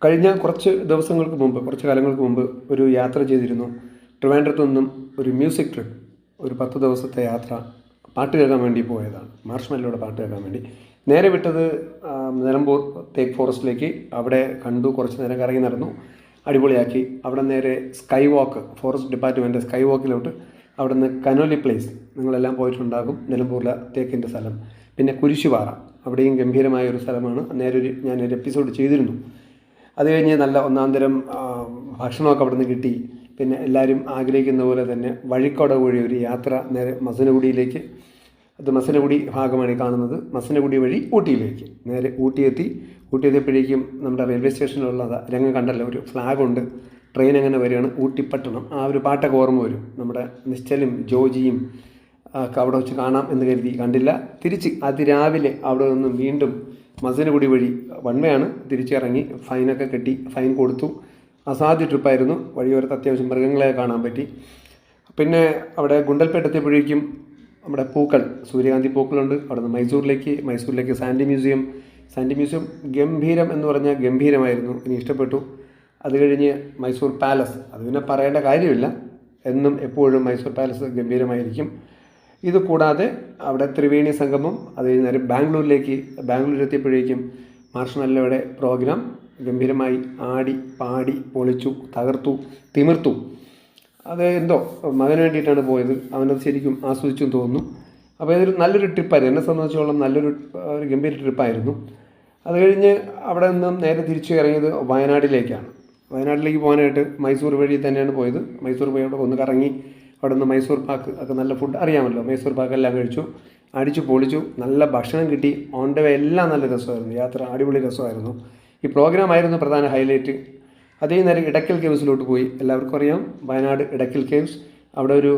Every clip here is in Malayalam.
കഴിഞ്ഞ കുറച്ച് ദിവസങ്ങൾക്ക് മുമ്പ്, കുറച്ച് കാലങ്ങൾക്ക് മുമ്പ് ഒരു യാത്ര ചെയ്തിരുന്നു. ട്രിവാൻഡ്രത്തു നിന്നും ഒരു മ്യൂസിക് ട്രിപ്പ്, ഒരു 10 ദിവസത്തെ യാത്ര പാട്ട് കേൾക്കാൻ വേണ്ടി പോയതാണ്. മാർഷ്മെല്ലോയുടെ പാട്ട് കേൾക്കാൻ വേണ്ടി നേരെ വിട്ടത് നിലമ്പൂർ തേക്ക് ഫോറസ്റ്റിലേക്ക്. അവിടെ കണ്ടു, കുറച്ച് നേരം കറങ്ങി നടന്നു, അടിപൊളിയാക്കി. അവിടെ നേരെ sky walk, forest department sky വാക്കിലോട്ട്. അവിടെ നിന്ന് കനോലി പ്ലേസ്, നിങ്ങളെല്ലാം പോയിട്ടുണ്ടാകും, നിലമ്പൂരിലെ തേക്കിൻ്റെ സ്ഥലം. പിന്നെ കുരിശുപാറ, അവിടെയും ഗംഭീരമായ ഒരു സ്ഥലമാണ്. ഞാനൊരു എപ്പിസോഡ് ചെയ്തിരുന്നു. അത് കഴിഞ്ഞ് നല്ല ഒന്നാന്തരം ഭക്ഷണമൊക്കെ അവിടെ നിന്ന് കിട്ടി. പിന്നെ എല്ലാവരും ആഗ്രഹിക്കുന്ന പോലെ തന്നെ വഴിക്കോട വഴി ഒരു യാത്ര നേരെ മസനഗുഡിയിലേക്ക്. അത് മസനഗുഡി ഭാഗമാണ് കാണുന്നത്. മസനഗുഡി വഴി ഊട്ടിയിലേക്ക് നേരെ ഊട്ടിയെത്തിയപ്പോഴേക്കും നമ്മുടെ റെയിൽവേ സ്റ്റേഷനിലുള്ള രംഗം കണ്ടല്ലോ, ഒരു ഫ്ലാഗുണ്ട്, ട്രെയിൻ അങ്ങനെ വരികയാണ്, ഊട്ടിപ്പട്ടണം. ആ ഒരു പാട്ടൊക്കെ ഓർമ്മ വരും. നമ്മുടെ നിശ്ചലും ജോജിയും ഒക്കെ അവിടെ വെച്ച് കാണാം എന്ന് കരുതി കണ്ടില്ല. തിരിച്ച് അതിരാവിലെ അവിടെ നിന്നും വീണ്ടും മസനഗുഡി വഴി വൺ വേ ആണ്, തിരിച്ചിറങ്ങി ഫൈനൊക്കെ കെട്ടി, ഫൈൻ കൊടുത്തു. അസാധ്യ ട്രിപ്പായിരുന്നു. വഴിയോരത്ത് അത്യാവശ്യം മൃഗങ്ങളെ കാണാൻ പറ്റി. പിന്നെ അവിടെ ഗുണ്ടൽപേട്ട് എത്തിയപ്പോഴേക്കും നമ്മുടെ പൂക്കൾ, സൂര്യകാന്തി പൂക്കളുണ്ട്. അവിടെ നിന്ന് മൈസൂരിലേക്ക് സാൻഡി മ്യൂസിയം ഗംഭീരം എന്ന് പറഞ്ഞാൽ ഗംഭീരമായിരുന്നു, എനിക്ക് ഇഷ്ടപ്പെട്ടു. അത് കഴിഞ്ഞ് മൈസൂർ പാലസ്, അത് പിന്നെ പറയേണ്ട കാര്യമില്ല, എന്നും എപ്പോഴും മൈസൂർ പാലസ് ഗംഭീരമായിരിക്കും. ഇത് കൂടാതെ അവിടെ ത്രിവേണി സംഗമം. അത് കഴിഞ്ഞ് നേരെ ബാംഗ്ലൂരിലെത്തിയപ്പോഴേക്കും മാർഷ്മെല്ലോയുടെ പ്രോഗ്രാം ഗംഭീരമായി ആടി പാടി പൊളിച്ചു, തകർത്തു, തിമിർത്തു. അത് എന്തോ മകന് വേണ്ടിയിട്ടാണ് പോയത്, അവനത് ശരിക്കും ആസ്വദിച്ചു തോന്നുന്നു. അപ്പോൾ ഇതൊരു നല്ലൊരു ട്രിപ്പായിരുന്നു, എന്നെ സംബന്ധിച്ചോളം നല്ലൊരു ഗംഭീര ട്രിപ്പായിരുന്നു. അത് കഴിഞ്ഞ് അവിടെ നിന്നും നേരെ തിരിച്ചു ഇറങ്ങിയത് വയനാട്ടിലേക്ക് പോകാനായിട്ട് മൈസൂർ വഴി തന്നെയാണ് പോയത്. മൈസൂർ പോയി അവിടെ ഒന്ന് കറങ്ങി. അവിടെ നിന്ന് മൈസൂർ പാക്ക് ഒക്കെ നല്ല ഫുഡ് അറിയാമല്ലോ, മൈസൂർ പാക്കെല്ലാം കഴിച്ചു, അടിച്ചു പൊളിച്ചു. നല്ല ഭക്ഷണം കിട്ടി. ഓൺ ദ വേ എല്ലാം നല്ല രസമായിരുന്നു. യാത്ര അടിപൊളി രസമായിരുന്നു. ഈ പ്രോഗ്രാമായിരുന്നു പ്രധാന ഹൈലൈറ്റ്. അതേ നേരം ഇടയ്ക്കൽ കേവ്സിലോട്ട് പോയി. എല്ലാവർക്കും അറിയാം വയനാട് ഇടയ്ക്കൽ കേവ്സ്. അവിടെ ഒരു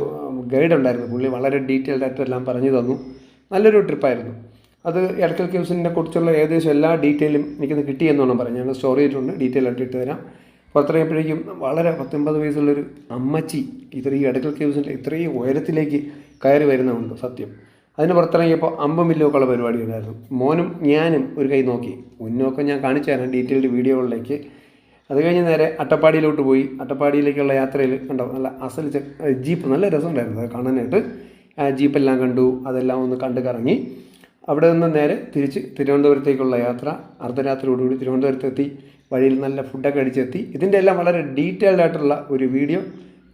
ഗൈഡ് ഉണ്ടായിരുന്നു, പുള്ളി വളരെ ഡീറ്റെയിൽഡ് ആയിട്ട് എല്ലാം പറഞ്ഞു തന്നു. നല്ലൊരു ട്രിപ്പായിരുന്നു അത്. ഇടയ്ക്കൽ കേവ്സിനെ കുറിച്ചുള്ള ഏകദേശം എല്ലാ ഡീറ്റെയിലും എനിക്കൊന്ന് കിട്ടിയെന്നോണം പറഞ്ഞു. ഞങ്ങൾ സ്റ്റോറി ചെയ്തിട്ടുണ്ട്, ഡീറ്റെയിൽ ആയിട്ട് ഇട്ട് തരാം. പുറത്തിറങ്ങിയപ്പോഴേക്കും വളരെ 19 വയസ്സുള്ളൊരു അമ്മച്ചി ഇത്രയും ഇടയ്ക്കൽ കേവ്സിൻ്റെ ഇത്രയും ഉയരത്തിലേക്ക് കയറി വരുന്നുണ്ട് സത്യം. അതിന് പുറത്തിറങ്ങിയപ്പോൾ അമ്പമില്ലൊക്കെയുള്ള പരിപാടി ഉണ്ടായിരുന്നു. മോനും ഞാനും ഒരു കൈ നോക്കി, മുന്നൊക്കെ ഞാൻ കാണിച്ചു തരാം ഡീറ്റെയിൽഡ് വീഡിയോകളിലേക്ക്. അത് കഴിഞ്ഞ് നേരെ അട്ടപ്പാടിയിലോട്ട് പോയി. അട്ടപ്പാടിയിലേക്കുള്ള യാത്രയിൽ കണ്ടോ, നല്ല അസൽ ജീപ്പ്, നല്ല രസമുണ്ടായിരുന്നു അത് കാണാനായിട്ട്. ജീപ്പെല്ലാം കണ്ടു, അതെല്ലാം ഒന്ന് കണ്ട് കറങ്ങി. അവിടെ നിന്ന് നേരെ തിരിച്ച് തിരുവനന്തപുരത്തേക്കുള്ള യാത്ര. അർദ്ധരാത്രിയോടുകൂടി തിരുവനന്തപുരത്തെത്തി. വഴിയിൽ നല്ല ഫുഡൊക്കെ അടിച്ചെത്തി. ഇതിൻ്റെ എല്ലാം വളരെ ഡീറ്റെയിൽഡ് ആയിട്ടുള്ള ഒരു വീഡിയോ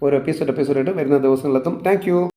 ഓരോ എപ്പിസോഡായിട്ട് വരുന്ന ദിവസങ്ങളിലെത്തും. Thank you.